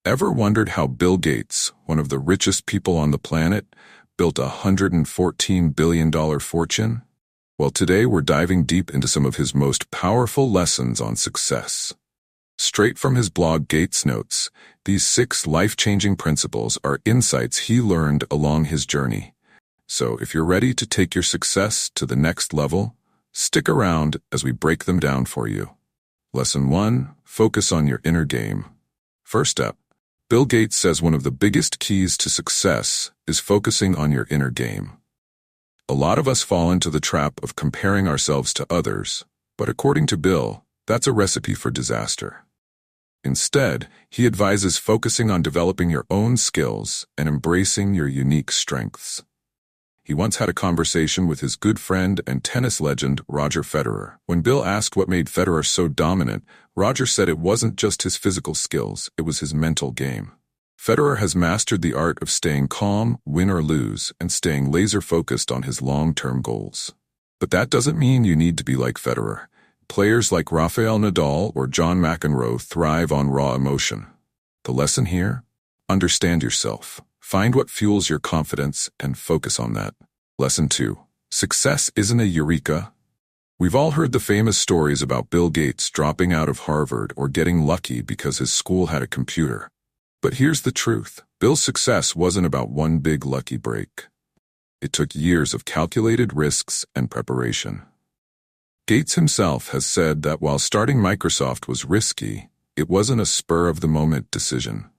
Ever wondered how Bill Gates, one of the richest people on the planet, built a $114 billion fortune? Well, today we're diving deep into some of his most powerful lessons on success. Straight from his blog GatesNotes, these 6 life-changing principles are insights he learned along his journey. So if you're ready to take your success to the next level, stick around as we break them down for you. Lesson 1. Focus on your inner game. First step. Bill Gates says one of the biggest keys to success is focusing on your inner game. A lot of us fall into the trap of comparing ourselves to others, but according to Bill, that's a recipe for disaster. Instead, he advises focusing on developing your own skills and embracing your unique strengths. He once had a conversation with his good friend and tennis legend Roger Federer. When Bill asked what made Federer so dominant, Roger said it wasn't just his physical skills, it was his mental game. Federer has mastered the art of staying calm, win or lose, and staying laser-focused on his long-term goals. But that doesn't mean you need to be like Federer. Players like Rafael Nadal or John McEnroe thrive on raw emotion. The lesson here? Understand yourself. Find what fuels your confidence and focus on that. Lesson 2. Success isn't a eureka. We've all heard the famous stories about Bill Gates dropping out of Harvard or getting lucky because his school had a computer. But here's the truth. Bill's success wasn't about one big lucky break. It took years of calculated risks and preparation. Gates himself has said that while starting Microsoft was risky, it wasn't a spur-of-the-moment decision.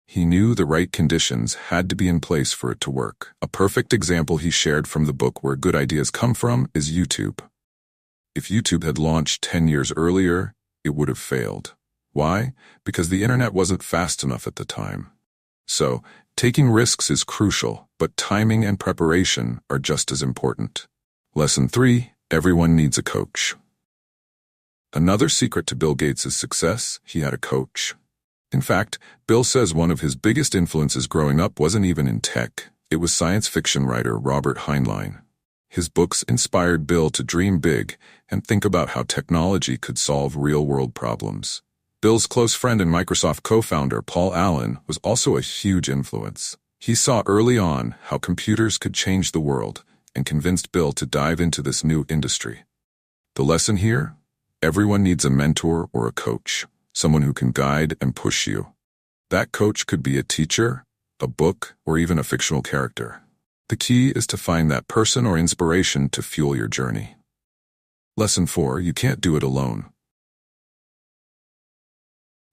He knew the right conditions had to be in place for it to work. A perfect example he shared from the book Where Good Ideas Come From is YouTube. If YouTube had launched 10 years earlier, it would have failed. Why? Because the internet wasn't fast enough at the time. So, taking risks is crucial, but timing and preparation are just as important. Lesson 3. Everyone needs a coach. Another secret to Bill Gates' success, he had a coach. In fact, Bill says one of his biggest influences growing up wasn't even in tech. It was science fiction writer Robert Heinlein. His books inspired Bill to dream big and think about how technology could solve real-world problems. Bill's close friend and Microsoft co-founder Paul Allen was also a huge influence. He saw early on how computers could change the world and convinced Bill to dive into this new industry. The lesson here? Everyone needs a mentor or a coach, someone who can guide and push you. That coach could be a teacher, a book, or even a fictional character. The key is to find that person or inspiration to fuel your journey. Lesson 4. You can't do it alone.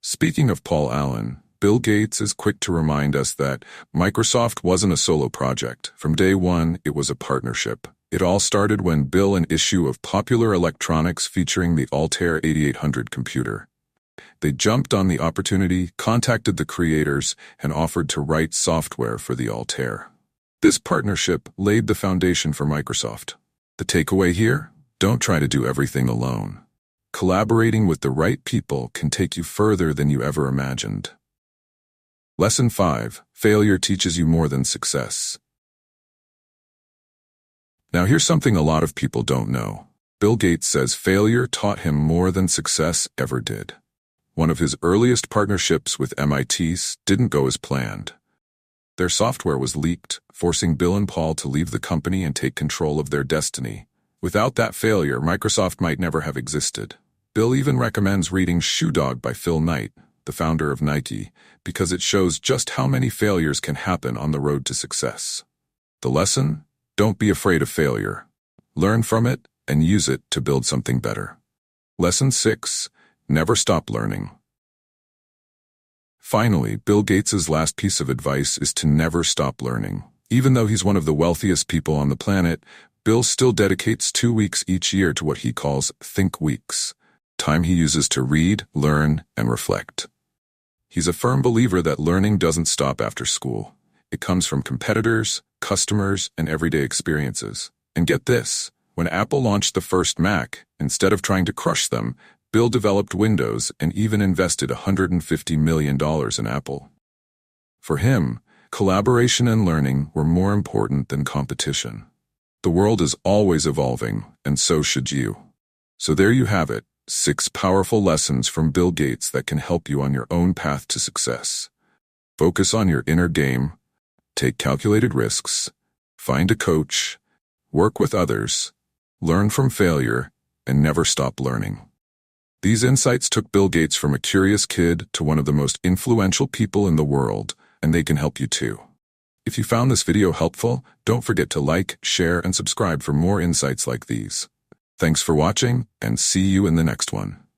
Speaking of Paul Allen, Bill Gates is quick to remind us that Microsoft wasn't a solo project. From day one, it was a partnership. It all started when Bill an issue of Popular Electronics featuring the Altair 8800 computer. They jumped on the opportunity, contacted the creators, and offered to write software for the Altair. This partnership laid the foundation for Microsoft. The takeaway here? Don't try to do everything alone. Collaborating with the right people can take you further than you ever imagined. Lesson 5. Failure teaches you more than success. Now here's something a lot of people don't know. Bill Gates says failure taught him more than success ever did. One of his earliest partnerships with MIT didn't go as planned. Their software was leaked, forcing Bill and Paul to leave the company and take control of their destiny. Without that failure, Microsoft might never have existed. Bill even recommends reading Shoe Dog by Phil Knight, the founder of Nike, because it shows just how many failures can happen on the road to success. The lesson? Don't be afraid of failure. Learn from it and use it to build something better. Lesson 6. Never stop learning. Finally, Bill Gates' last piece of advice is to never stop learning. Even though he's one of the wealthiest people on the planet, Bill still dedicates 2 weeks each year to what he calls Think Weeks, time he uses to read, learn, and reflect. He's a firm believer that learning doesn't stop after school. It comes from competitors, customers, and everyday experiences. And get this, when Apple launched the first Mac, instead of trying to crush them, Bill developed Windows and even invested $150 million in Apple. For him, collaboration and learning were more important than competition. The world is always evolving, and so should you. So there you have it, 6 powerful lessons from Bill Gates that can help you on your own path to success. Focus on your inner game, take calculated risks, find a coach, work with others, learn from failure, and never stop learning. These insights took Bill Gates from a curious kid to one of the most influential people in the world, and they can help you too. If you found this video helpful, don't forget to like, share, and subscribe for more insights like these. Thanks for watching, and see you in the next one.